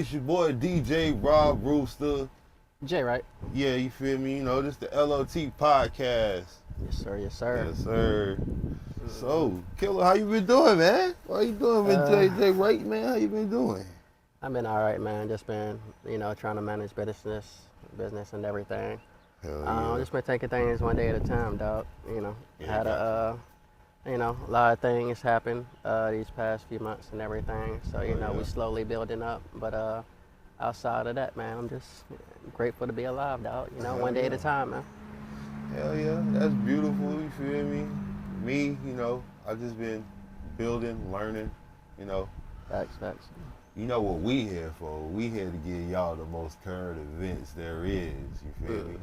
It's your boy DJ Rob Roosta. Jay, right? Yeah, you feel me? You know, this the LOT podcast. Yes, sir. Yes, sir. Yes, sir. So, Killer, how you been doing, man? How you doing with JJ Right, man? How you been doing? I've been all right, man. Just been, trying to manage business and everything. Hell yeah. Just been taking things one day at a time, dog. Yeah, Had a lot of things happen these past few months and everything. So, yeah. we slowly building up. But outside of that, man, I'm just grateful to be alive, dog. One day at a time, man. Hell yeah, that's beautiful, you feel me? Me, I just been building, learning, Facts. You know what we here for? We here to give y'all the most current events there is, you feel me?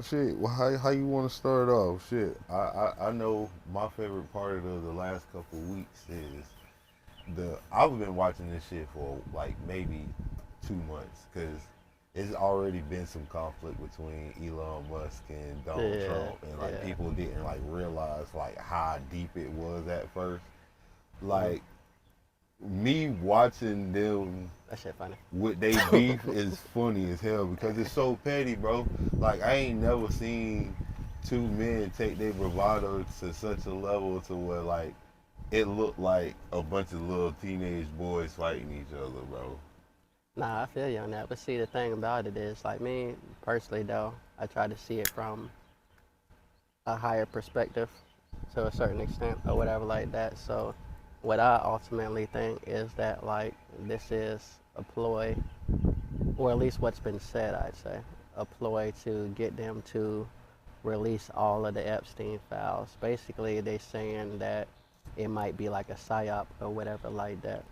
Shit, well, how you want to start off? Shit, I know my favorite part of the last couple weeks is I've been watching this shit for like maybe 2 months because it's already been some conflict between Elon Musk and Donald Trump, and like people didn't like realize like how deep it was at first. Like me watching them That shit funny. with they beef is funny as hell because it's so petty, bro. Like I ain't never seen two men take their bravado to such a level to where like it looked like a bunch of little teenage boys fighting each other, bro. Nah, I feel you on that. But see, the thing about it is, like me personally, though, I try to see it from a higher perspective to a certain extent or whatever like that. So what I ultimately think is that, like, this is a ploy, or at least what's been said, I'd say, a ploy to get them to release all of the Epstein files. Basically, they saying that it might be like a psyop or whatever like that.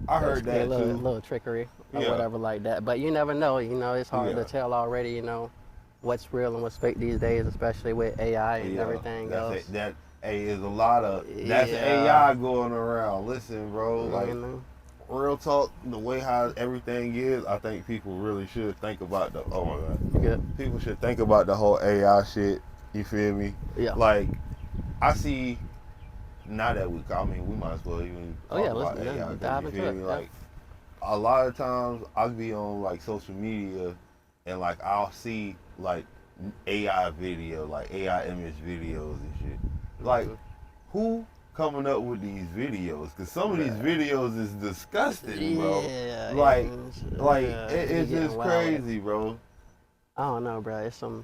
I heard that a little, too. little trickery or whatever like that. But you never know. It's hard to Yeah. tell already. What's real and what's fake these days, especially with AI and everything else. That is a lot of that's Yeah. AI going around. Listen, bro, like Mhm. real talk, the way how everything is, I think people really should think about the oh my god. Good. People should think about the whole AI shit. You feel me? Yeah. Like I see now that we might as well even Oh talk yeah. about Let's AI. dive You into feel it. me? Yeah. Like a lot of times I'll be on like social media and like I'll see like AI video, like AI image videos and shit. Like who coming up with these videos? Cause some of these videos is disgusting, bro. Yeah. Like, Yeah, it's you getting just wild with it. crazy, bro. I don't know, bro. It's some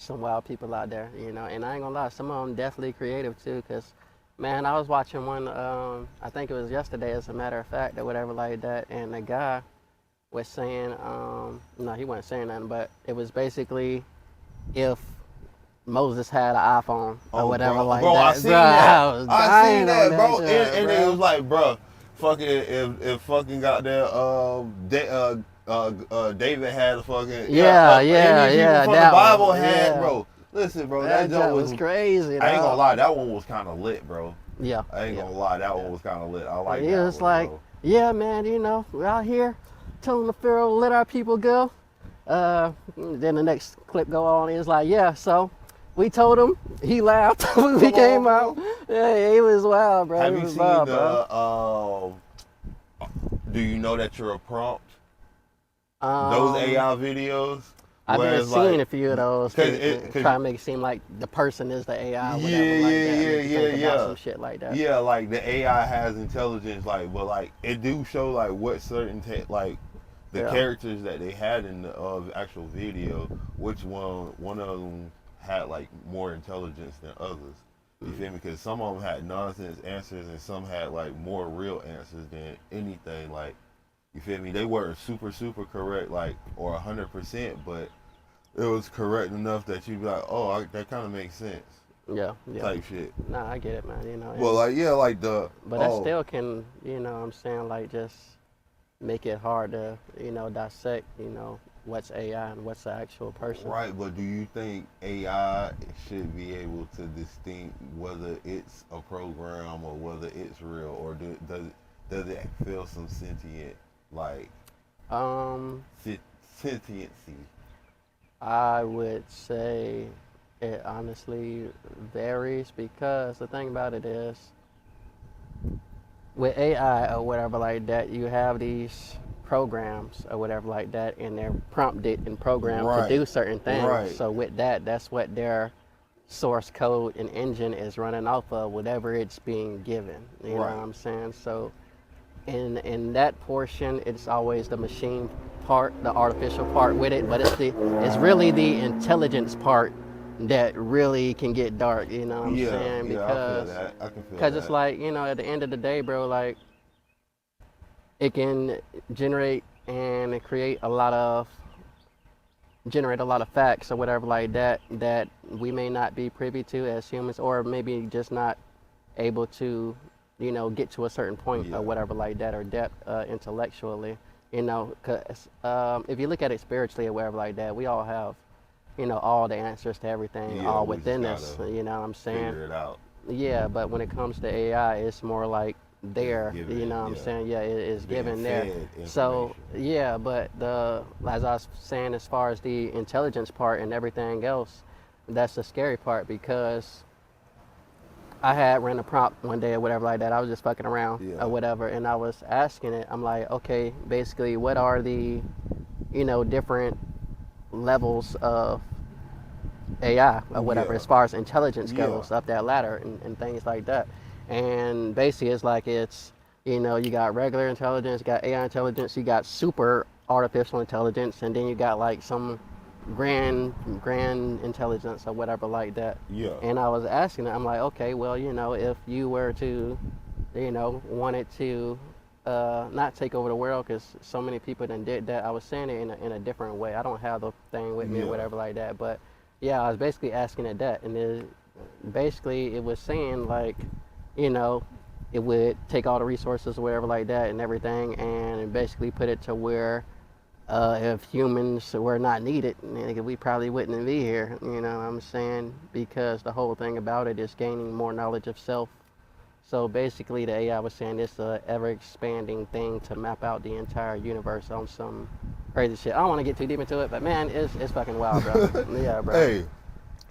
wild people out there, And I ain't gonna lie, some of them definitely creative too. Cause, man, I was watching one. I think it was yesterday, as a matter of fact, or whatever like that. And the guy was saying, no, he wasn't saying nothing, but it was basically if Moses had an iPhone or whatever bro, like bro, that. I seen that. I seen that, bro. Shit, And it was like, bro, fucking if fucking got there, David had a fucking any people from the Bible had, bro. Listen, bro, that joke was crazy. I ain't gonna lie, that one was kind of lit, bro. Yeah. I ain't gonna lie, that one was kind of lit. I like that. He was one, like, bro. yeah, man, we're out here telling the Pharaoh, let our people go. Then the next clip go on, it's like, yeah, so we told him, he laughed when we came out. Yeah, he was wild, bro. Have He you was seen wild, do you know that you're a prompt? bro. Those AI videos? I've where been it's seeing like- a few of those to try to make it seem like the person is the AI or whatever like that. Make you think about some shit like that. Yeah, like the AI has intelligence, like, but like it do show like what certain like the characters that they had in the actual video, which one of them had like more intelligence than others. You feel me? Because some of them had nonsense answers and some had like more real answers than anything. Like, you feel me? They weren't super correct, like or 100%, but it was correct enough that you'd be like, oh, that kind of makes sense. Yeah. Type shit. Nah, I get it, man. Well, like like the. But that still can, what I'm saying, like just make it hard to, dissect, what's AI and what's the actual person. Right, but do you think AI should be able to distinct whether it's a program or whether it's real, or does it feel some sentient like sentiency? I would say it honestly varies because the thing about it is with AI or whatever like that, you have these programs or whatever like that, and they're prompted and programmed to Right. do certain things. Right. So with that, that's what their source code and engine is running off of, whatever it's being given. You know what Right. I'm saying? So in that portion, it's always the machine part, the artificial part with it, but it's really the intelligence part that really can get dark. You know what I'm Yeah. saying? Yeah. I feel Because that. I can feel it's that. like, at the end of the day, bro, like it can generate and generate a lot of facts or whatever like that that we may not be privy to as humans, or maybe just not able to, get to a certain point Yeah. or whatever like that, or depth intellectually. Because if you look at it spiritually or whatever like that, we all have, all the answers to everything Yeah. all We just within us. gotta You know what I'm saying? figure it out. Yeah, but when it comes to AI, it's more like It's there. given. You know what I'm Yeah. saying? Yeah, It's it's being given there. fed So information. yeah, but as I was saying, as far as the intelligence part and everything else, that's the scary part, because I had ran a prompt one day or whatever like that. I was just fucking around Yeah. or whatever, and I was asking it. I'm like, okay, basically, what are the, different levels of AI or whatever, Yeah. as far as intelligence Yeah. goes, up that ladder and things like that. And basically, it's like you got regular intelligence, you got AI intelligence, you got super artificial intelligence, and then you got like some grand intelligence or whatever like that. Yeah. And I was asking it, I'm like, okay, well, if you were to, wanted to not take over the world, because so many people done did that. I was saying it in a different way. I don't have the thing with me or Yeah. whatever like that, but yeah, I was basically asking it that, and basically it was saying like, you know, it would take all the resources or whatever like that and everything, and basically put it to where if humans were not needed, nigga, we probably wouldn't be here. You know what I'm saying? Because the whole thing about it is gaining more knowledge of self. So basically, the AI was saying it's a ever expanding thing to map out the entire universe on some crazy shit. I don't want to get too deep into it, but man, it's fucking wild, bro. Yeah, bro. Hey,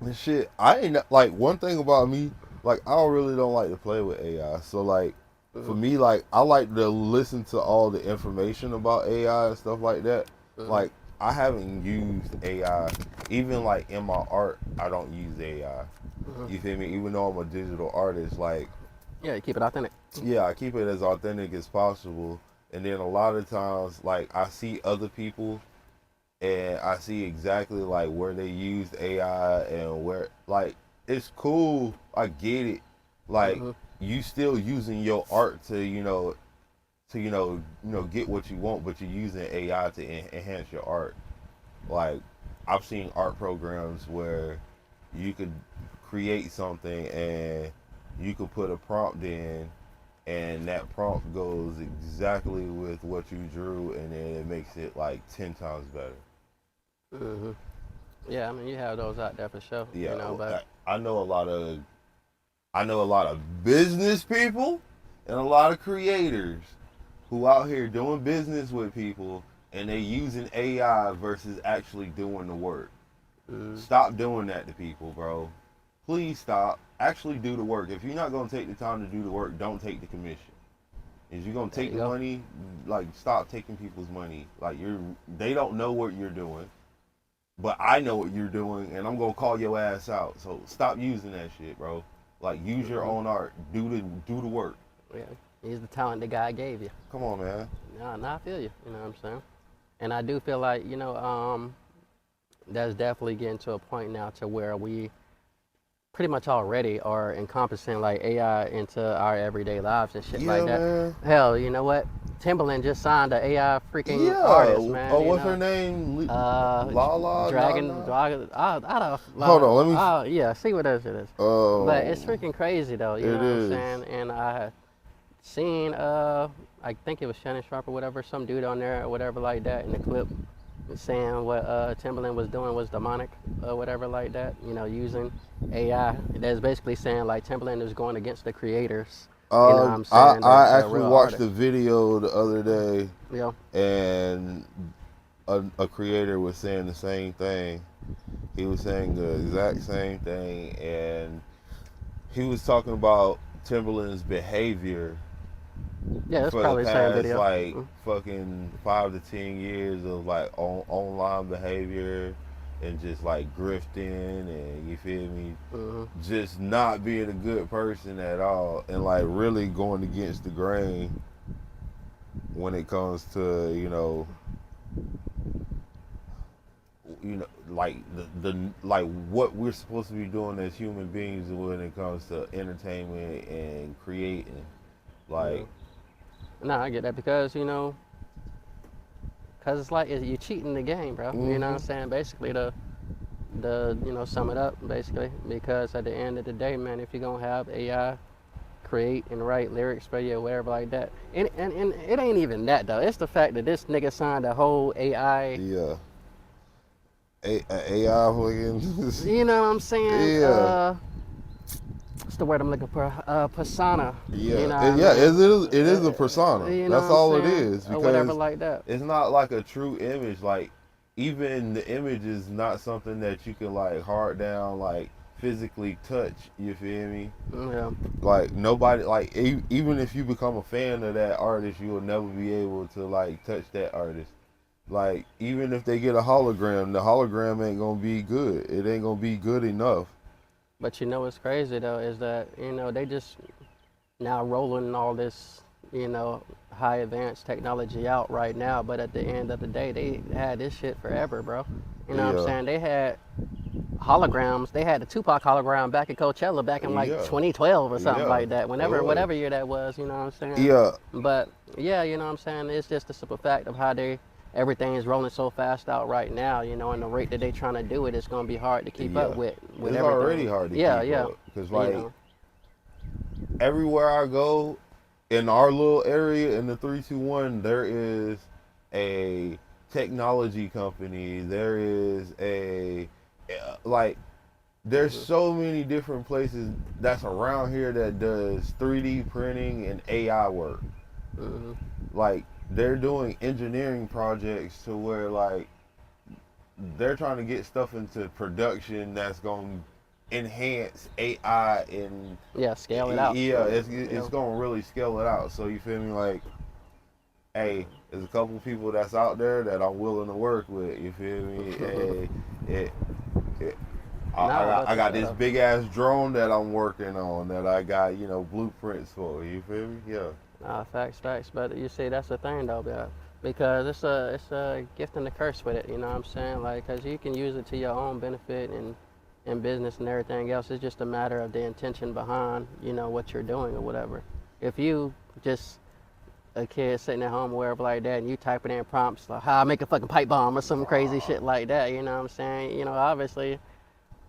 and shit. I ain't like one thing about me. Like I really don't like to play with AI. So like for Mhm, me, like I like to listen to all the information about AI and stuff like that. mhm, Like I haven't used AI even like in my art. I don't use AI. mhm. You feel me? Even though I'm a digital artist, like Yeah, keep it authentic. yeah, I keep it as authentic as possible. And then a lot of times, like I see other people and I see exactly like where they used AI and where like it's cool. I get it. Like Hmm. you still using your art to get what you want, but you're using AI to enhance your art. Like I've seen art programs where you could create something and you could put a prompt in and that prompt goes exactly with what you drew and then it makes it like 10 times better. Hmm. Yeah, I mean, you have those out there for sure, Yeah, but I know a lot of business people and a lot of creators who out here doing business with people and they using AI versus actually doing the work. mm, Stop doing that to people, bro. Please stop. Actually do the work. If you're not gonna take the time to do the work, don't take the commission. If you're gonna there take you the go. money, like stop taking people's money. Like they don't know what you're doing, but I know what you're doing, and I'm gonna call your ass out. So stop using that shit, bro. Like use your Hmm. own art. Do the work. Yeah, use the talent that God gave you. Come on, man. No, I feel you. You know what I'm saying? And I do feel like, that's definitely getting to a point now to where we pretty much already are encompassing like AI into our everyday lives and shit like Yeah, that. man. Hell, you know what? Timberland just signed a AI freaking Yeah. artist, man. Oh, what's her name? La Dragon, Nana. I Hold on, let me. yeah, see what else it is. But it's Oh, freaking crazy though, you know it what I'm is. saying? And I seen, I think it was Shannon Sharp or whatever, some dude on there or whatever like that in the clip saying what Timberland was doing was demonic or whatever like that, using AI. That's basically saying like Timberland is going against the creators, I'm I saying, I the actually real watched artists. the video the other day, You know? and a creator was saying the same thing. He was saying the exact same thing, and he was talking about Timberland's behavior Yeah, it's for the probably the same past video. like fucking 5 to 10 years of like online behavior and just like grifting and you feel me, Mm-hmm. just not being a good person at all and like really going against the grain when it comes to like the like what we're supposed to be doing as human beings when it comes to entertainment and creating Yeah. like No, I get that because cause it's like you're cheating the game, bro. You know what I'm hmm saying? Basically, the sum it up basically because at the end of the day, man, if you're gonna have AI create and write lyrics for you or whatever like that, and it ain't even that though. It's the fact that this nigga signed a whole AI. yeah AI fucking You know what I'm saying? yeah What's the word I'm looking for? Persona. You yeah know what I yeah mean? it is a persona. You know what That's I'm all it saying? is Or whatever because like that. it's not like a true image. Like even the image is not something that you can like hard down like physically touch. You feel me? Yeah. Like nobody like even if you become a fan of that artist, you will never be able to like touch that artist. Like even if they get a hologram, the hologram ain't gonna be good. It ain't gonna be good enough. But you know what's crazy though is that they just now rolling all this high advanced technology out right now. But at the end of the day, they had this shit forever, bro. You know what I'm Yeah, saying? They had holograms. They had the Tupac hologram back at Coachella back in like yeah, 2012 or something yeah. like that. It Whenever, was. whatever year that was, you know what I'm saying? Yeah, But yeah, you know what I'm saying? It's just the simple fact of how everything is rolling so fast out right now, and the rate that they trying to do it, it's gonna be hard to keep up yeah. with It's already everything. hard to Yeah, keep yeah. up because You like know. everywhere I go in our little area in the 321, there is a technology company. There is a like there's Mhm. so many different places that's around here that does 3D printing and AI work. Mhm. Like they're doing engineering projects to where like they're trying to get stuff into production that's going to enhance AI and Yeah, scale it out. yeah, it's Yeah. going to really scale it out. So you feel me? Like, hey, there's a couple people that's out there that I'm willing to work with. You feel me? Hey, it, it, Nah, but I for got sure this though. big ass drone that I'm working on that I got blueprints for. You feel me? Yeah. Nah, facts, facts. But you see, that's the thing though, because it's a gift and a curse with it. You know what I'm saying? Like, cause you can use it to your own benefit and business and everything else. It's just a matter of the intention behind what you're doing or whatever. If you just a kid sitting at home or wherever like that, and you typing in prompts like how I make a fucking pipe bomb or some crazy shit like that, you know what I'm saying? Obviously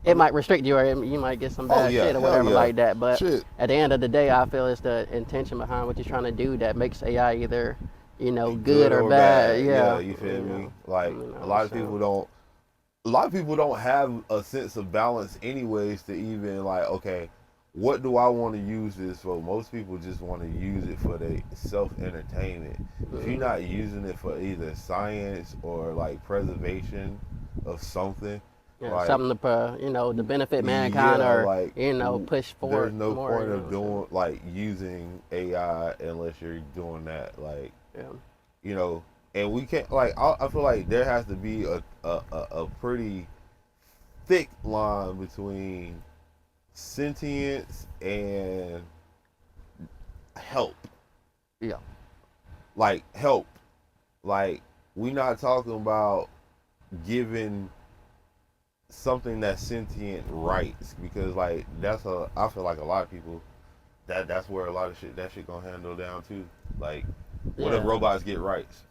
I it mean, might restrict you or you might get some oh bad yeah, shit or hell whatever yeah. like that. But Shit. at the end of the day, I feel it's the intention behind what you're trying to do that makes AI either, good Good or or bad. bad. Yeah, Yeah, you feel me? Like you know a what I'm lot of saying? people don't a lot of people don't have a sense of balance anyways to even like okay, what do I want to use this for? Most people just want to use it for their self entertainment. If you're Hmm. not using it for either science or like preservation of something, Yeah, like something to to benefit yeah, mankind or like push there's forward no more. point of What I'm doing like using AI unless you're doing that. Like saying? you know, and we can't like I feel like there has to be a pretty thick line between sentience and help. Yeah, yeah, Like help. Like we not talking about giving something that's sentient rights because like that's a I feel like a lot of people that's where a lot of shit that shit gonna handle down too. Like what if yeah, robots get rights?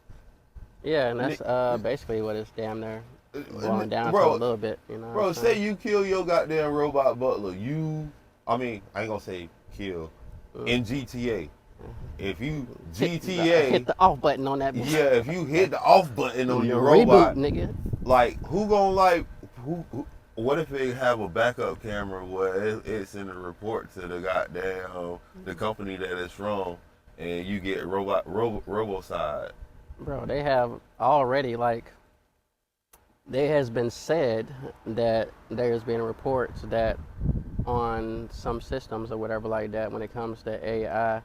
yeah, and that's basically what it's damn near boiling down to a Bro, little bit. You know what I'm bro, say saying? you kill your goddamn robot butler. I mean, I ain't gonna say kill. Mm. In GTA, if you Hit GTA, the off button on that bitch. yeah, if you hit the off button on your Reboot, robot, nigga. like who gonna like who what if they have a backup camera where it's in a report to the goddamn the company that it's from, and you get robocide? Bro, they have already like there has been said that there's been reports that on some systems or whatever like that when it comes to AI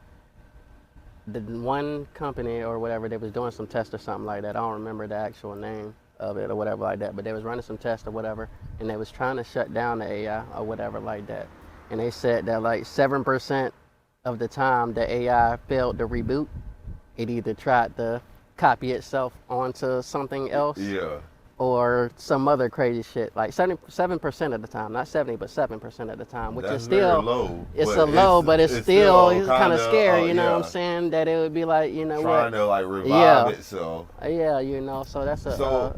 the one company or whatever, they was doing some tests or something like that. I don't remember the actual name of it or whatever like that, but they was running some tests or whatever, and they was trying to shut down the AI or whatever like that. And they said that like 7% of the time the AI failed to reboot. It either tried to copy itself onto something else Yeah. or some other crazy shit. Like 7% of the time, not 70, but 7% of the time, which is That's very still, low. it's But a low, but it's still kind kind of scary. of You know what I'm yeah, saying? That it would be like, you know what? trying to like revive Yeah, itself. yeah, you know. So that's a So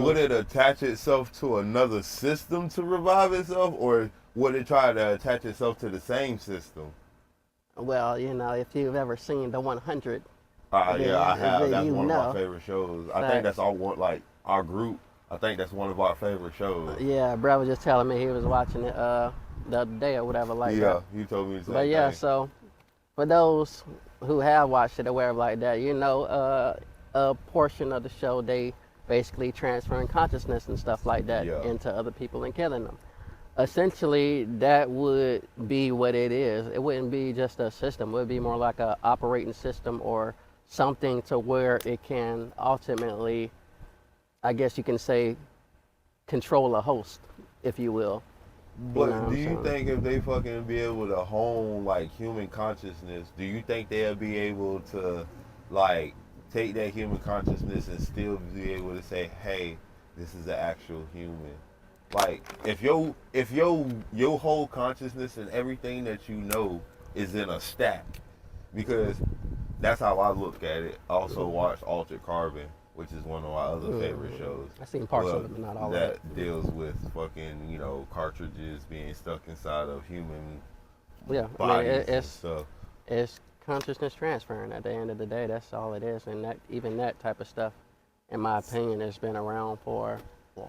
would thing. it attach itself to another system to revive itself, or would it try to attach itself to the same system? Well, you know, if you've ever seen the 100, Yeah, I have. then That's you one of my know. favorite shows. I think Facts. that's all one like our group. I think that's one of our favorite shows. Yeah, bro was just telling me he was watching it the other day or whatever like that. Yeah, he told me the But same yeah, thing. so for those who have watched it or whatever like that, you know, a portion of the show they basically transferring consciousness and stuff like that Yeah. into other people and killing them. Essentially, that would be what it is. It wouldn't be just a system. It would be more like a operating system or something to where it can ultimately, I guess you can say, control a host, if you will. You know what But do I'm you saying? think if they fucking be able to hone like human consciousness, do you think they'll be able to like take that human consciousness and still be able to say, hey, this is an actual human? Like if your whole consciousness and everything that you know is in a stack, because that's how I look at it. I also watch Altered Carbon, which is one of my other favorite shows. I've seen parts of Well, it, but not all of it. that deals with fucking cartridges being stuck inside of human Yeah, I mean bodies and stuff. it's consciousness transferring. At the end of the day, that's all it is, and that even that type of stuff, in my opinion, has been around for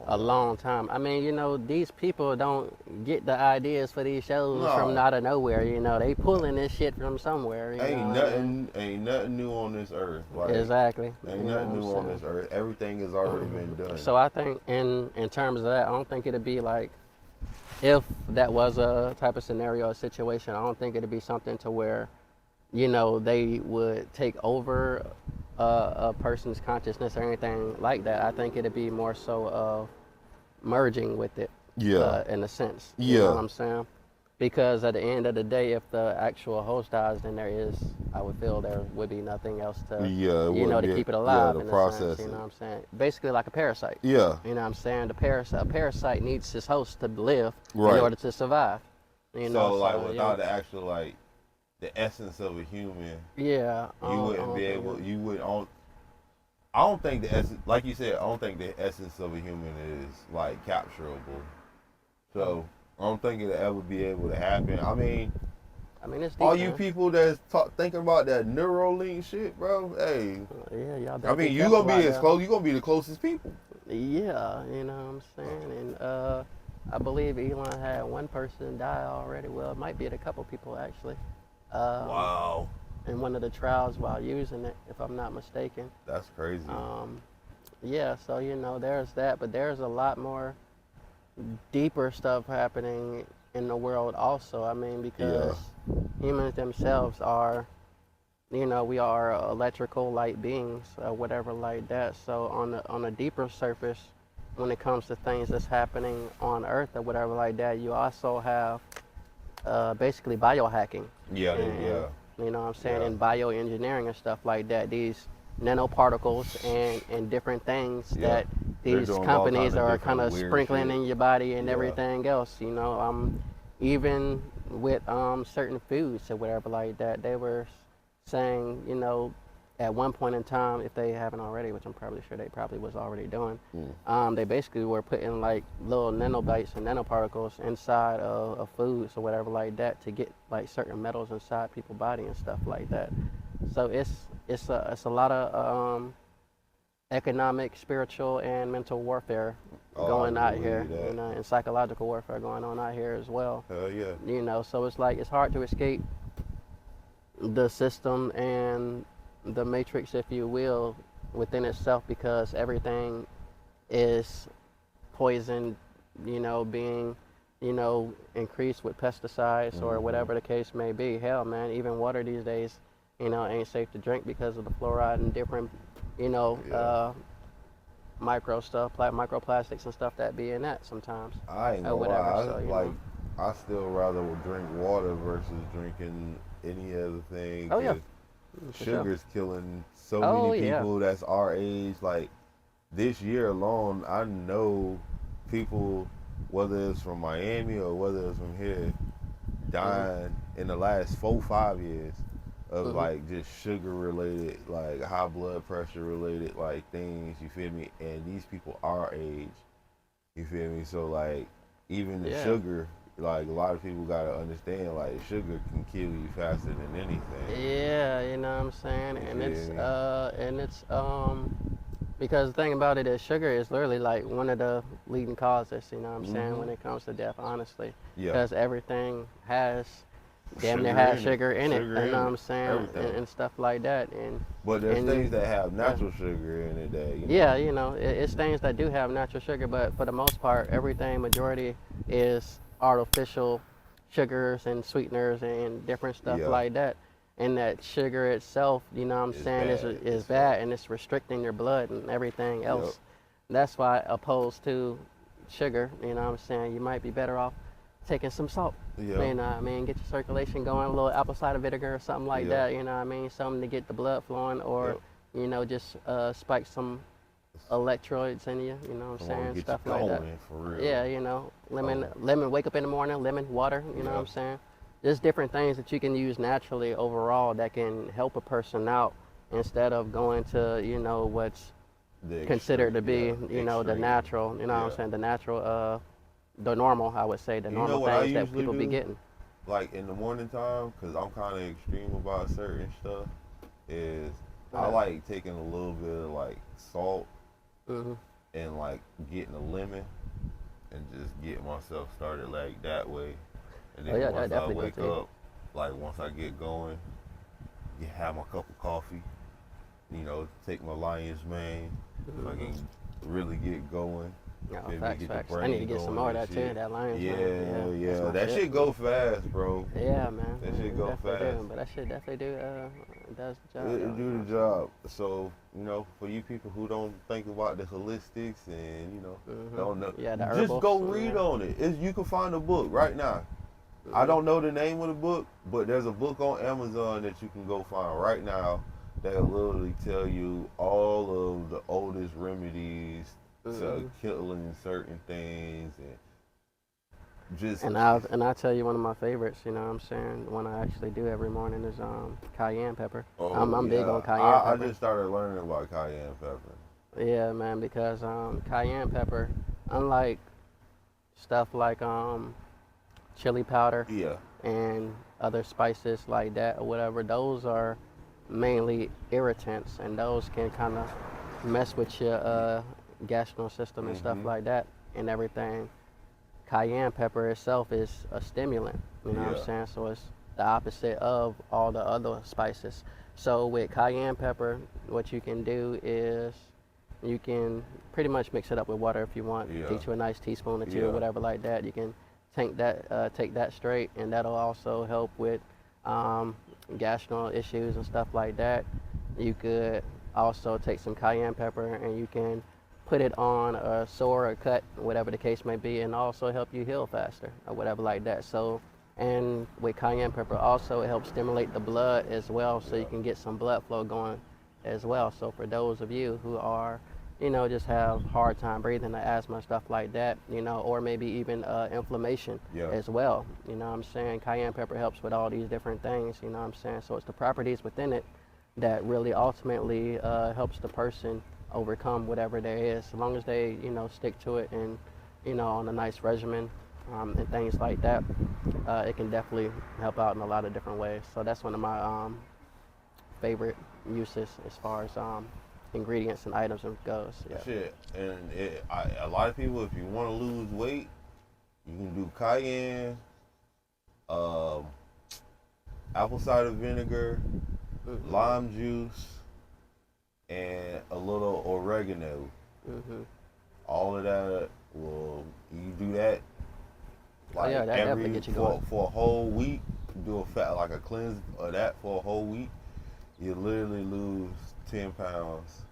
a long time. I mean, you know, these people don't get the ideas for these shows from No, out of nowhere. You know, they pulling this shit from somewhere. You know what I mean? ain't nothing new on this earth. Like Exactly. ain't You know nothing what I'm new on saying? this earth. Everything has already been done. So I think in terms of that, I don't think it'd be like if that was a type of scenario or situation. I don't think it'd be something to where you know they would take over a person's consciousness or anything like that. I think it'd be more so of merging with it Yeah, in a sense. You know what yeah, I'm saying? Because at the end of the day, if the actual host dies, then I would feel there would be nothing else to, yeah. It you know, wouldn't to be. keep it Yeah, alive to in a sense. process You know it. what I'm saying? Basically like a parasite. Yeah, You know what I'm saying? A parasite needs his host to live in right. order to survive. You know, So like so yeah, without the actual like the essence of a human, yeah. you I wouldn't don't be think able. You would. I don't think the essence, like you said, I don't think the essence of a human is like capturable. So I don't think it'll ever be able to happen. I mean, I mean, it's all deep, you man. people that's thinking about that Neuralink shit, bro. Hey, Yeah, y'all I better be mean, you gonna careful be out as there. close. You gonna be the closest people. Yeah, you know what I'm saying? And I believe Elon had one person die already. Well, it might be a couple people actually. Um, Wow, in one of the trials while using it, if I'm not mistaken. that's crazy. Um, yeah, so you know, there's that, but there's a lot more deeper stuff happening in the world also. I mean, Yeah, because humans themselves are, you know, we are electrical light beings or whatever like that. So on a deeper surface, when it comes to things that's happening on Earth or whatever like that, you also have basically biohacking yeah, and yeah, you know what I'm saying, yeah. and bioengineering and stuff like that. These nanoparticles and different things Yeah, that they're these doing all kind companies of are kind different of weird sprinkling shit. in your body and Yeah, everything else. You know, even with certain foods or whatever like that, they were saying, you know, at one point in time, if they haven't already, which I'm probably sure they probably was already doing, mm. they basically were putting like little nanobites and nanoparticles inside of foods or whatever like that to get like certain metals inside people's body and stuff like that. So it's a lot of economic, spiritual, and mental warfare Oh, I going out here, believe that. you know, and psychological warfare going on out here as well. Hell yeah. You know, so it's like it's hard to escape the system and the matrix, if you will, within itself because everything is poison, you know, being, you know, increased with pesticides or Hmm. whatever the case may be. Hell, man, even water these days ain't safe to drink because of the fluoride and different, you know, Yeah. microplastics and stuff that be in that sometimes, I ain't or gonna whatever. lie. So I still rather would drink water versus drinking any other thing oh yeah, because for sure. sugar's killing so many Oh yeah. people that's our age. Like this year alone, I know people, whether it's from Miami or whether it's from here, Mhm. dying in the last 4 5 years of Mhm. like just sugar related, like high blood pressure related, like things. You feel me? And these people our age. You feel me? So like even the Yeah. sugar, like a lot of people gotta understand, like sugar can kill you faster than anything. Yeah, you know what I'm saying? You And feel it's me? because the thing about it is sugar is literally like one of the leading causes, you know what I'm saying, Mm-hmm. when it comes to death, honestly. Yeah. Because everything has damn near Sugar has in it. sugar in it, Sugar you know in what it. I'm saying? Everything. And stuff like that. But there's things And that have yeah, natural sugar in it that, yeah, it's things that do have natural sugar, but for the most part, everything majority is artificial sugars and sweeteners and different stuff yeah, like that. And that sugar itself, you know what I'm it's saying, bad. is It's fuck. bad and it's restricting your blood and everything Yep. else. That's why opposed to sugar, you know what I'm saying, you might be better off taking some salt. Yep. Get your circulation going, a little apple cider vinegar or something like Yep. that, you know what I mean, something to get the blood flowing, or Yep. just spike some electrolytes in you, you know what I'm Come on, saying, get you stuff like that. going for real. Yeah, Oh, lemon, wake up in the morning, lemon water, you know what yeah. I'm saying? There's different things that you can use naturally overall that can help a person out instead of going to, what's The considered extreme. to Yeah. be, the Extreme. natural, you know what I'm Yeah. saying, the normal, I would say, the You know normal what I things that usually people be do? getting. Like in the morning time, because I'm kind of extreme about certain stuff, is I Uh, like taking a little bit of like salt hmm and like getting a lemon and just get myself started like that way. And Oh then yeah, that once I definitely good wake to you. up, like once I get going, you have my cup of coffee, take my lion's mane, Hmm fucking really get going. Yeah, Feel me? facts, Get the facts. I need to brain get some going more of and that too. shit. That lion's mane. Yeah, Yeah, that's yeah. my That shit. shit go fast, bro. Yeah, man. That shit go Definitely fast. do. But that shit definitely does the job It though. You know do what the I'm saying? job. So, for you people who don't think about the holistics and, don't know, Yeah, the just herbals. go read Yeah. on it. You can find a book right now. I hmm don't know the name of the book, but there's a book on Amazon that you can go find right now that'll literally tell you all of the oldest remedies to hmm killing certain things and just And I'll tell you one of my favorites. You know what I'm saying? The one I actually do every morning is cayenne pepper. I'm oh I'm big yeah. on cayenne I pepper. just started learning about cayenne pepper. Yeah, man. Because cayenne pepper, unlike stuff like chili powder Yeah. and other spices like that or whatever, those are mainly irritants, and those can kind of mess with your gastrointestinal system and stuff Mhm. like that and everything. Cayenne pepper itself is a stimulant, you know what I'm Yeah. saying? So it's the opposite of all the other spices. So with cayenne pepper, what you can do is you can pretty much mix it up with water if you want. Yeah. Get you a nice teaspoon or two or Yeah. whatever like that. You can take that straight, and that'll also help with um, gastrointestinal issues and stuff like that. You could also take some cayenne pepper and you can put it on a sore or cut, whatever the case may be, and also help you heal faster or whatever like that. So, and with cayenne pepper also it helps stimulate the blood as well, so you Yeah. can get some blood flow going as well. So for those of you who are, just have hard time breathing, or asthma, stuff like that, or maybe even inflammation Yeah. as well. You know what I'm saying? Cayenne pepper helps with all these different things, you know what I'm saying? So it's the properties within it that really ultimately helps the person overcome whatever there is, as long as they, stick to it and, on a nice regimen and things like that. It can definitely help out in a lot of different ways. So that's one of my favorite uses as far as ingredients and items goes. Yeah. Shit. And a lot of people, if you want to lose weight, you can do cayenne, um, apple cider vinegar, Mhm. lime juice, and a little oregano. Mhm. All of that will you do that Oh yeah, like that definitely every gets you going. for a whole week. Do a fat like a cleanse of that for a whole week. you literally lose 10 pounds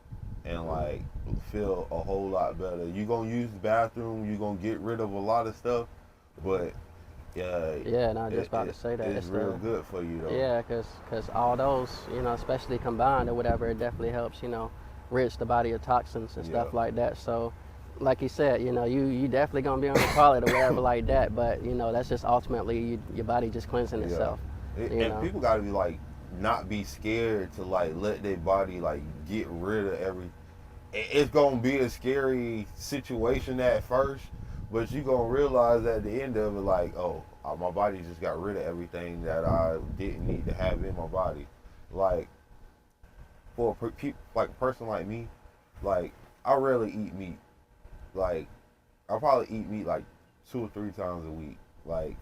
and like feel a whole lot better. You're gonna use the bathroom, you're gonna get rid of a lot of stuff, but Yeah, and I was just about to say that it's it's real the good for you though. yeah, cause all those, especially combined or whatever, it definitely helps, rid the body of toxins and Yeah, stuff like that. So, like you said, you definitely gonna be on the toilet or whatever like that. But that's just ultimately your body just cleansing yeah. itself. You And know. people gotta be like, not be scared to like let their body like get rid of every. It's gonna be a scary situation at first, but you gonna realize at the end of it, like, oh, my body just got rid of everything that I didn't need to have in my body. Like for like a person like me, like I rarely eat meat. Like I probably eat meat like 2 or 3 times a week. Like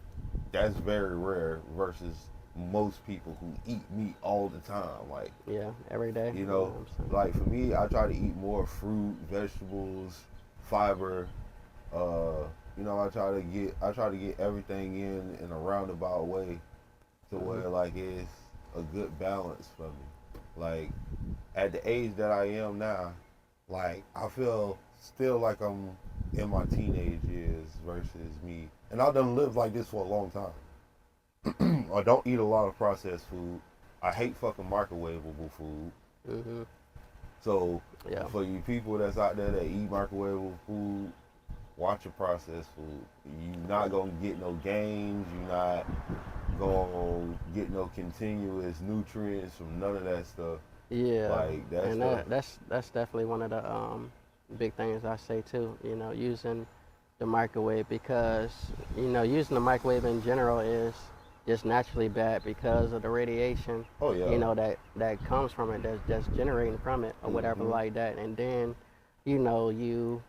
that's very rare versus most people who eat meat all the time. Like Yeah, every day. you You know know, what I'm saying? like for me, I try to eat more fruit, vegetables, fiber. Uh, I try to get everything in a roundabout way to Hmm. where like it's a good balance for me. Like at the age that I am now, like I feel still like I'm in my teenage years versus me, and I've done lived like this for a long time. I don't eat a lot of processed food. I hate fucking microwavable food. Hmm. So Yeah. for you people that's out there that eat microwavable food, watch your processed food. You're not Yeah. gonna get no gains. You're not gonna get no continuous nutrients from none of that stuff. Yeah, Like that and stuff. that's definitely one of the big things I say too. Using the microwave because using the microwave in general is just naturally bad because of the radiation. Oh yeah. That comes from it, that's generating from it or whatever Mhm. like that, and then you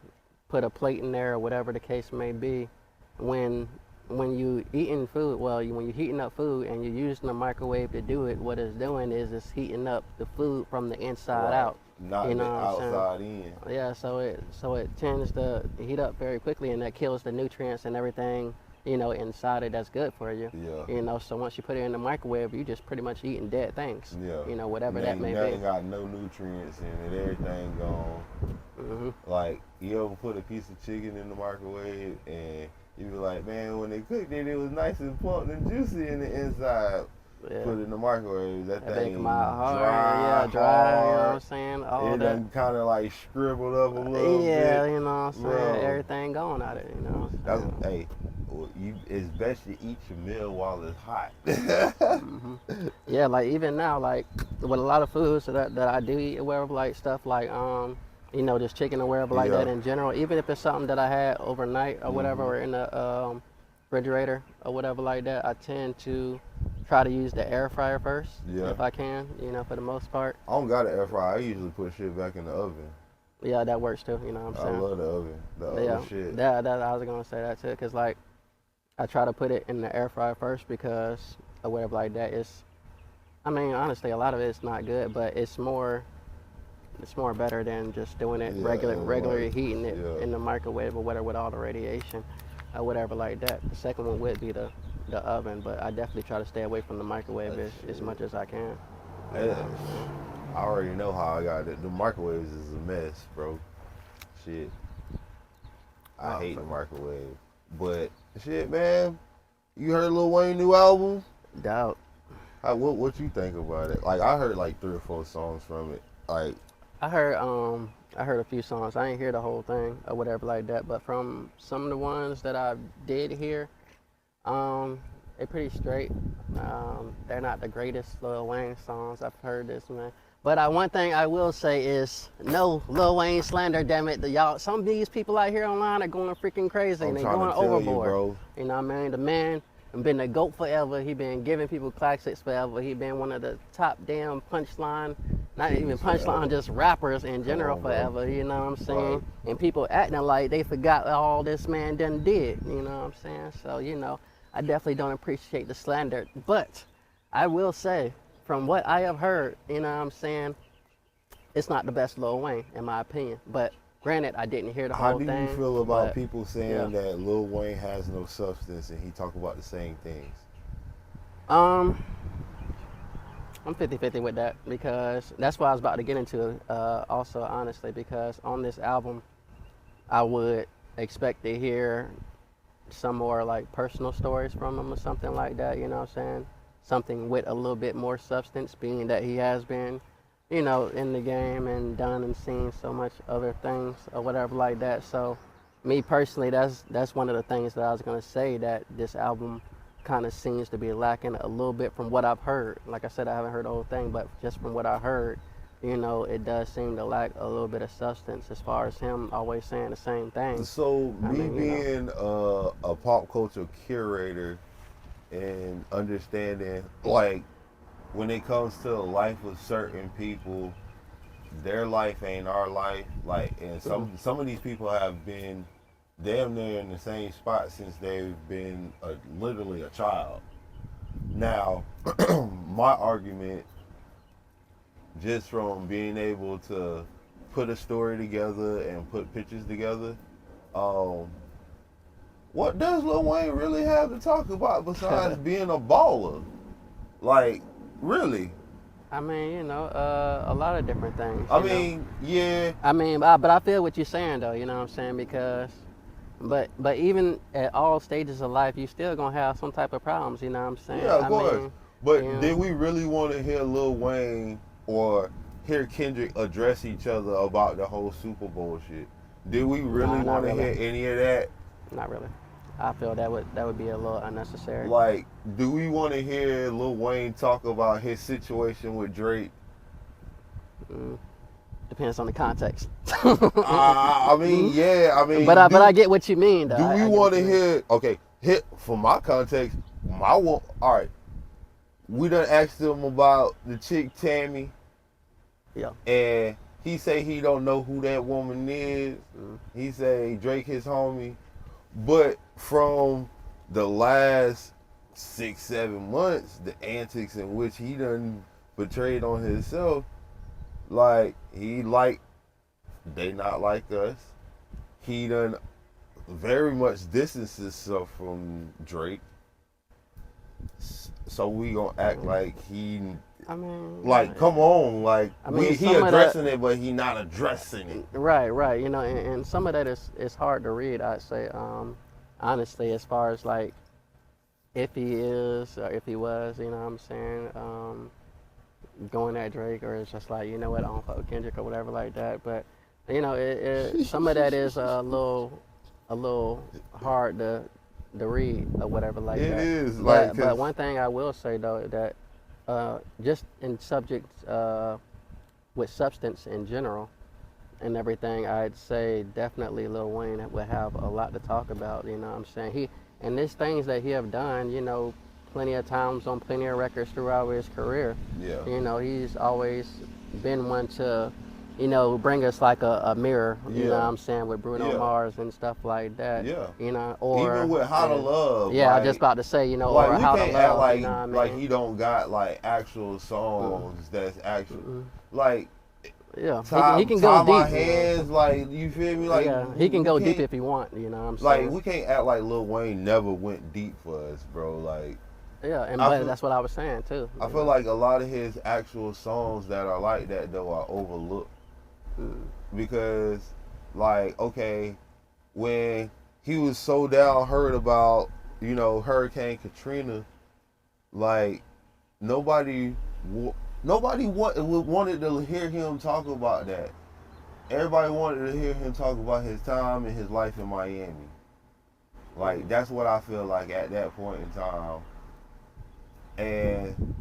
put a plate in there or whatever the case may be. When when you eating food, well, when you're heating up food and you're using the microwave to do it, what it's doing is it's heating up the food from the inside Right. out. You Not know the what I'm saying? outside in. Yeah, so it tends to heat up very quickly, and that kills the nutrients and everything inside it that's good for you. Yeah. So once you put it in the microwave, you just pretty much eating dead things. Yeah. Whatever And that ain't may be. nothing got no nutrients in it. Everything gone. Hmm. Like you ever put a piece of chicken in the microwave and you be like, man, when they cooked it, it was nice and plump and juicy in the inside. Yeah, Put it in the microwave, that that thing come thing out hard. dry, Yeah, dry. You know what I'm hard. saying? All It that. done kind of like scribbled up a little Yeah, bit, you know what I'm saying? bro. Everything going at it. You know what That's I'm saying? hey, well, it's best to eat your meal while it's hot. Hmm. Yeah, like even now, like with a lot of foods that I do eat or whatever, like stuff like just chicken or whatever like Yeah. that in general. Even if it's something that I had overnight or whatever, Mhm. or in the refrigerator or whatever like that, I tend to try to use the air fryer first Yeah. if I can. For the most part. I don't got an air fryer. I usually put shit back in the oven. Yeah, that works too. You know what I'm I saying? love the oven. The other Yeah, shit. that I was gonna say that too, cause like I try to put it in the air fryer first because or whatever like that. I mean, honestly, a lot of it's not good, but it's more better than just doing it Yeah, and regularly like, heating it yeah. in the microwave or whatever with all the radiation or whatever like that. The second one would be the oven, but I definitely try to stay away from the microwave That as shit. much as I can. You know Yeah. what I'm saying? I already know how I got it. The microwaves is a mess, bro. Shit. I Oh, hate for the microwave. But shit, man. You heard Lil Wayne new album? doubt. What you think about it? Like I heard like 3 or 4 songs from it. Like I heard a few songs. I didn't hear the whole thing or whatever like that, but from some of the ones that I did hear, they're pretty straight. They're not the greatest Lil Wayne songs. I've heard this man. But one thing I will say is no Lil Wayne slander. Damn it, y'all. Some of these people out here online are going freaking crazy I'm and they're trying going to tell you, overboard. bro. You know what I mean? The man been the goat forever. He been giving people classics forever. He been one of the top damn punchline, not even Kings punchline, forever. just rappers in Come general on, bro. forever. You know what I'm Right. saying? And people acting like they forgot all this man done did. You know what I'm saying? So I definitely don't appreciate the slander. But I will say, from what I have heard, you know what I'm saying, it's not the best Lil Wayne in my opinion. But granted, I didn't hear the How whole do you thing. feel about But people yeah. saying that Lil Wayne has no substance and he talk about the same things? Um. I'm 50-50 with that because that's what I was about to get into. Also, honestly, because on this album, I would expect to hear some more like personal stories from him or something like that. You know what I'm saying? Something with a little bit more substance, being that he has been, in the game and done and seen so much other things or whatever like that. So, me personally, that's one of the things that I was gonna say that this album kind of seems to be lacking a little bit from what I've heard. Like I said, I haven't heard the whole thing, but just from what I heard, it does seem to lack a little bit of substance as far as him always saying the same thing. So I me mean, being a pop culture curator and understanding, like, when it comes to the life of certain people, their life ain't our life. Like, and some of these people have been damn near in the same spot since they've been literally a child. Now, my argument, just from being able to put a story together and put pictures together, um, what does Lil Wayne really have to talk about besides being a baller? Like, really? I mean, a lot of different things. I mean, yeah. I mean, but I feel what you're saying though. You know what I'm saying? Because, but even at all stages of life, you still gonna have some type of problems. You know what I'm saying? Yeah, of course. Mean, But did we really want to hear Lil Wayne or hear Kendrick address each other about the whole Super Bowl shit? Did we really want to hear any of that? Not really. I feel that would be a little unnecessary. Like, do we want to hear Lil Wayne talk about his situation with Drake? Depends on the context. I mean, yeah. I mean, but I get what you mean, though. Do we want to hear? Okay, for my context, all right. We done asked him about the chick Tammy. Yeah. And he say he don't know who that woman is. He say Drake his homie. But from the last 6-7 months, the antics in which he done portrayed on himself, like they not like us. He done very much distanced himself from Drake. So we gonna act like he. I mean, like, come on, like, he addressing it, but he not addressing it. Right, and some of that is hard to read. I'd say, honestly, as far as like if he is or if he was, you know what I'm saying, going at Drake, or it's just like, you know what, I don't fuck with Kendrick or whatever like that. But some of that is a little hard to read or whatever like that. It is, but one thing I will say though, that just in subjects with substance in general and everything, I'd say definitely Lil Wayne would have a lot to talk about. You know what I'm saying? And there's things that he have done, plenty of times on plenty of records throughout his career. Yeah. He's always been one to, bring us like a mirror, you know what I'm saying, with Bruno Mars and stuff like that. Yeah. Or even with How to Love. Yeah, I was just about to say, like, or How to Love. Act like, you know what I mean? like he don't got like actual songs that's actual like. Yeah, he can go deep. My hands, like, you feel me? Like, yeah, he can go deep if he want. You know what I'm Like, saying? we can't act like Lil Wayne never went deep for us, bro. Like. Yeah, but that's what I was saying too. I feel like a lot of his actual songs that are like that though are overlooked. Because, like, okay, when he was so down hurt about, Hurricane Katrina, like, nobody wanted to hear him talk about that. Everybody wanted to hear him talk about his time and his life in Miami. Like, that's what I feel like at that point in time. And,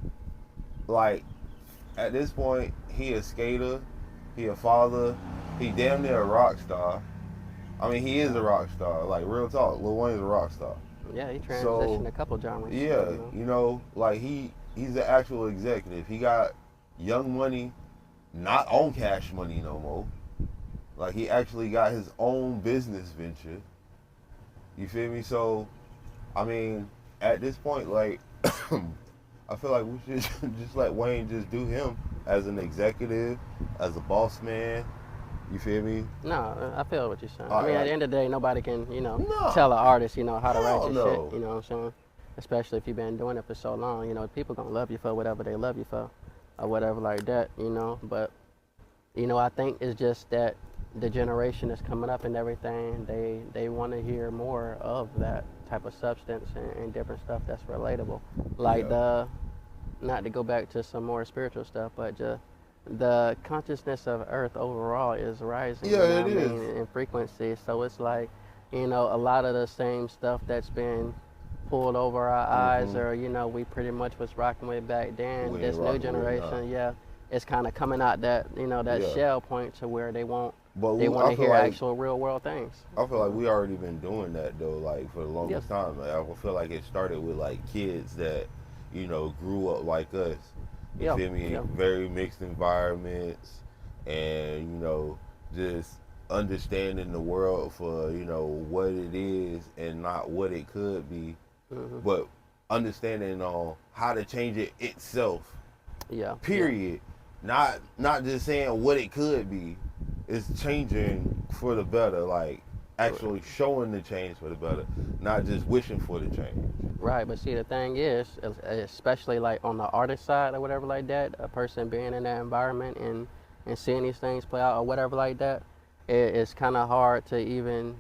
like, at this point, he a skater, he a father, he damn near a rock star. I mean, he is a rock star. Like, real talk, Lil Wayne's a rock star. Yeah, he transitioned a couple genres. Yeah, like, he's the actual executive. He got Young Money, not on Cash Money no more. Like, he actually got his own business venture. You feel me? So, I mean, at this point, like, I feel like we should just let Wayne just do him as an executive, as a boss man. You feel me? No, I feel what you're saying. I mean, at the end of the day, nobody can, tell an artist, how to write your shit. You know what I'm saying? Especially if you've been doing it for so long. People gonna love you for whatever they love you for. or whatever like that, you know. But I think it's just that the generation that's coming up and everything, they want to hear more of that type of substance and different stuff that's relatable, like Yeah. not to go back to some more spiritual stuff, but just the consciousness of Earth overall is rising, Yeah, you know it what I is. mean, in frequency. So it's like, a lot of the same stuff that's been pulled over our eyes, Mm-hmm. or we pretty much was rocking with back then. We ain't This new rocking with now. generation, yeah, it's kind of coming out that that Yeah. shell point to where they won't. But They want I to feel hear like actual real world things. we already been doing that though, like for the Yes. longest time. Like, I feel like it started with like kids that, grew up like us. You Yeah. feel me? Yeah. Very mixed environments, and just understanding the world for what it is and not what it could be, Hmm. but understanding on how to change it itself. Yeah. Yeah. Period. Not just saying what it could be. It's changing for the better. Like actually showing the change for the better, not just wishing for the change. Right, but see, the thing is, especially like on the artist side or whatever like that, a person being in that environment and seeing these things play out or whatever like that, it's kind of hard to even,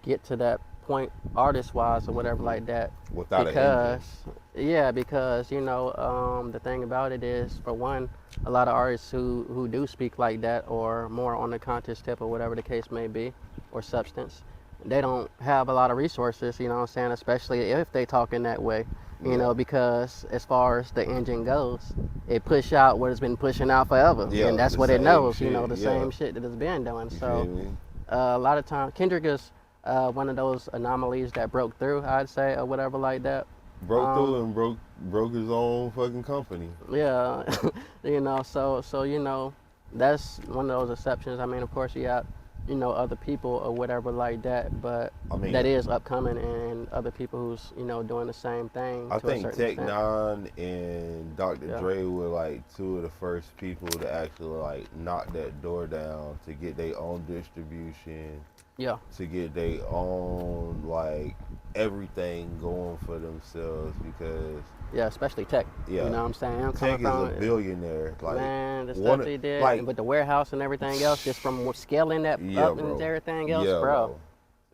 get to that point artist wise or whatever Mm-hmm. like that. Without an engine. Because, yeah, because, the thing about it is, for one, a lot of artists who do speak like that or more on the conscious tip or whatever the case may be, or substance, they don't have a lot of resources, you know what I'm saying, especially if they talk in that way, Yeah. because as far as the engine goes, it push out what it's been pushing out forever. Yeah, And that's the what it same knows, shit, the yeah. same shit that it's been doing. You So feel me? a lot of times, Kendrick is one of those anomalies that broke through, I'd say, or whatever like that. Broke through and broke his own fucking company. Yeah, so that's one of those exceptions. I mean, of course, you got other people or whatever like that, but I mean, that is upcoming, and other people who's doing the same thing I to a think certain Tech extent. Nine and Dr. Yeah. Dre were like two of the first people to actually like knock that door down to get their own distribution, Yeah. to get their own like everything going for themselves because Yeah, especially Tech. yeah, You know what I'm saying? I'm coming Tech is a from billionaire. Like man, the one stuff he did like with the warehouse and everything else, just from scaling that yeah, up bro. and everything else, Yeah, bro.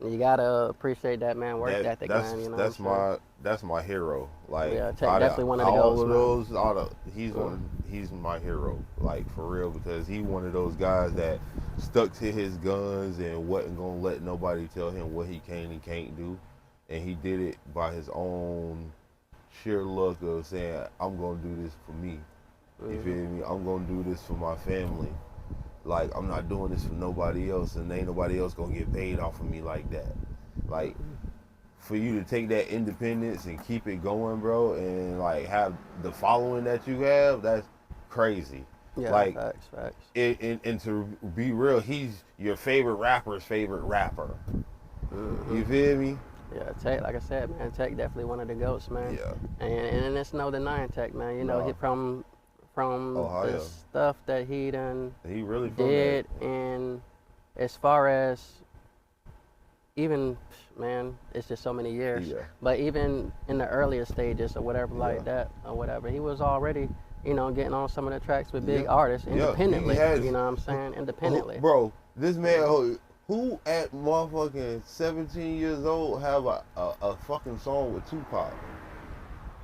You gotta appreciate that man work ethic, that's man. You know that's what I'm saying? that's my hero. Like Yeah, Tech out definitely of one of the all goats, of man. those, he's my hero. Like for real, because he one of those guys that stuck to his guns and wasn't gonna let nobody tell him what he can and can't do, and he did it by his own sheer luck of saying, "I'm gonna do this for me." You feel me? I'm gonna do this for my family. Like I'm not doing this for nobody else, and ain't nobody else gonna get paid off of me like that. Like for you to take that independence and keep it going, bro, and like have the following that you have, that's crazy. Yeah, Like facts. and to be real, he's your favorite rapper's favorite rapper. You feel me? Yeah, Tech, like I said, man, Tech definitely one of the goats, man. Yeah. And it's no denying Tech, man. No. He from Ohio. the stuff that he done He really from did, that. and as far as even, man, it's just so many years. Yeah. But even in the earlier stages or whatever like that or whatever, he was already, getting on some of the tracks with big artists independently. has- You know what I'm saying? Independently. Bro, this man who at motherfucking 17 years old have a fucking song with Tupac?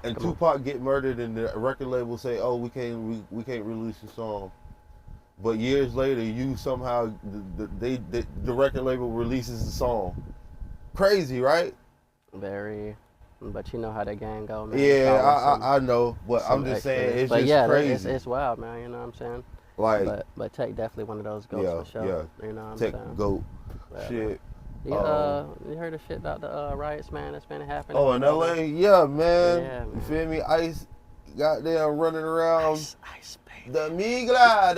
And Come on. Tupac get murdered, and the record label say, "Oh, we can't release the song." But years later, you somehow the record label releases the song. Crazy, right? Very, but you know how that game go, man. Yeah, I know, but I'm just extra. saying it's but just yeah, crazy. it's wild, man. You know what I'm saying? Like But Tech definitely one of those goats yeah, for sure. yeah. You know what I'm Tech saying? goat Yeah, shit. You heard the shit about the riots, man? That's been happening. Oh, in LA, yeah, man. Yeah, You man. feel me? Ice, goddamn, running around. Ice, baby. The Migla.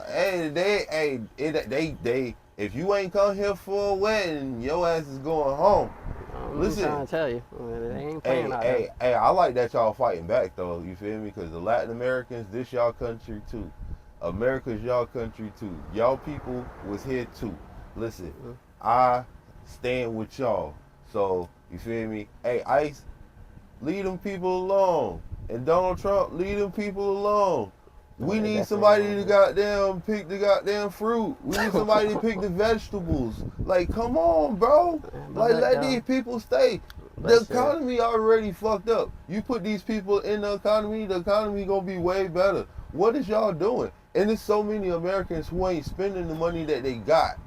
Hey, if you ain't come here for a wedding, your ass is going home. Listen, I'm trying to tell you, they ain't playing out there. Hey, I like that y'all fighting back though. You feel me? Because the Latin Americans, this y'all country too. America's y'all country too. Y'all people was here too. Listen, I stand with y'all. So you feel me? Hey, Ice, leave them people alone. And Donald Trump, leave them people alone. No, We they need definitely somebody don't. to goddamn pick the goddamn fruit. We need somebody to pick the vegetables. Like, come on, bro. But Like, look let though, these people stay. The but shit, economy already fucked up. You put these people in the economy gonna be way better. What is y'all doing? And there's so many Americans who ain't spending the money that they got.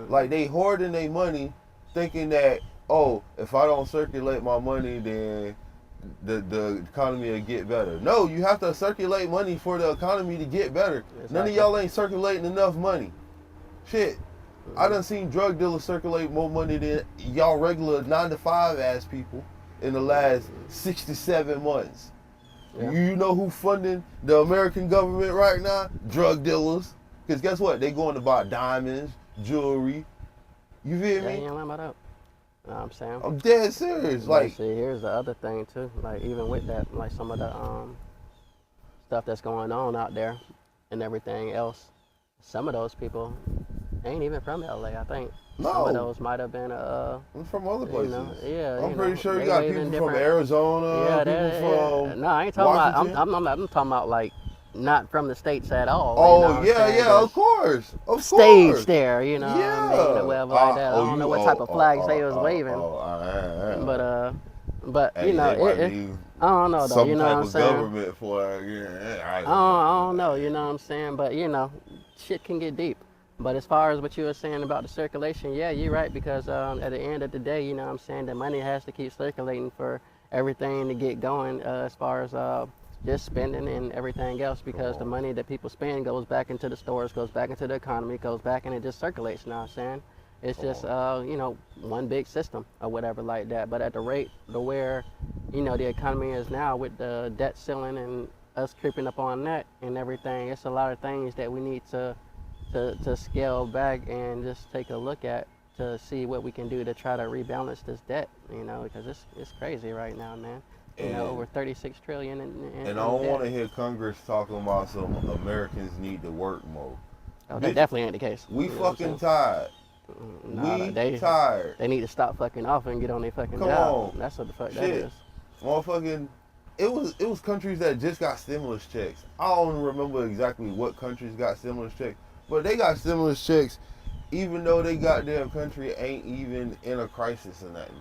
Like, they hoarding their money, thinking that, oh, if I don't circulate my money, then the economy will get better. No, you have to circulate money for the economy to get better. None of exactly. y'all ain't circulating enough money. Shit. I done seen drug dealers circulate more money than y'all regular 9 to 5 ass people in the last 6 to 7 months. Yeah. You know who funding the American government right now? Drug dealers. Because guess what? They going to buy diamonds, jewelry. You feel Yeah, me? you ain't lying about that. You know what I'm saying? I'm dead serious. But Like, see, here's the other thing too. Like even with that, like some of the stuff that's going on out there and everything else, some of those people ain't even from LA. I think some of no. those might have been I'm from other you know, places. yeah, I'm pretty sure you they got live people in from different. Arizona, Yeah, people yeah. from No, I ain't talking about. Washington. I'm talking about like not from the states at all. You know Oh what I'm yeah, saying? yeah, of Just course, of stage course. there. You know what I mean, or Yeah. whatever like that. I Oh don't know you what type of flags they was waving, oh. but but you Hey, know they might it. be I don't know though. some You know what type I'm of saying? government flag. Yeah, I don't know. You know what I'm saying? But you know, shit can get deep. But as far as what you were saying about the circulation, yeah, you're right because at the end of the day, you know what I'm saying, the money has to keep circulating for everything to get going as far as just spending and everything else Come because the on. money that people spend goes back into the stores, goes back into the economy, goes back and it just circulates. You know what I'm saying? It's Come just on. you know, one big system or whatever like that. But at the rate to where you know the economy is now with the debt ceiling and us creeping up on that and everything, it's a lot of things that we need to scale back and just take a look at to see what we can do to try to rebalance this debt, you know, because it's crazy right now, man. You know, over And 36 trillion and I in don't want debt. to hear Congress talking about some Americans need to work more. Oh, that Bitch, definitely ain't the case. we You know what I'm fucking saying? tired. Nah, We tired. they need to stop fucking off and get on their fucking Come job. on. That's what the fuck that Shit. is. Motherfucking it was countries that just got stimulus checks. I don't remember exactly what countries got stimulus checks, but they got stimulus checks even though they goddamn country ain't even in a crisis or nothing.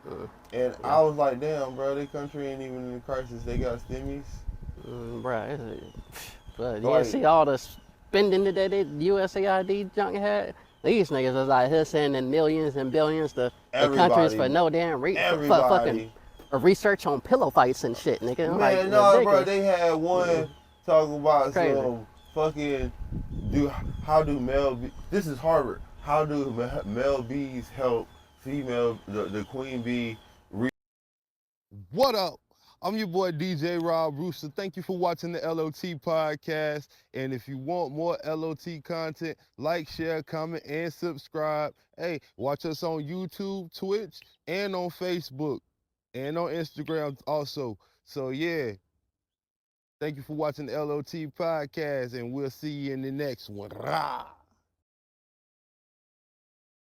Mm, And yeah, I was like, damn, bro, their country ain't even in a crisis. They got stimmies. bruh. But you didn't Like see all the spending that USAID junk had. These niggas is out here sending millions and billions to countries everybody, for no damn for fucking everybody. research on pillow fights and shit, nigga. I'm like Man, nah, bro, ridiculous. they had Mm, one talking it's about crazy. some fucking do how do male be, this is Harvard. How do male bees help female the queen bee? What up? I'm your boy DJ Rob Roosta. Thank you for watching the LOT podcast. And if you want more LOT content, like, share, comment, and subscribe. Hey, watch us on YouTube, Twitch, and on Facebook, and on Instagram also. So yeah, thank you for watching the LOT podcast, and we'll see you in the next one. Rah!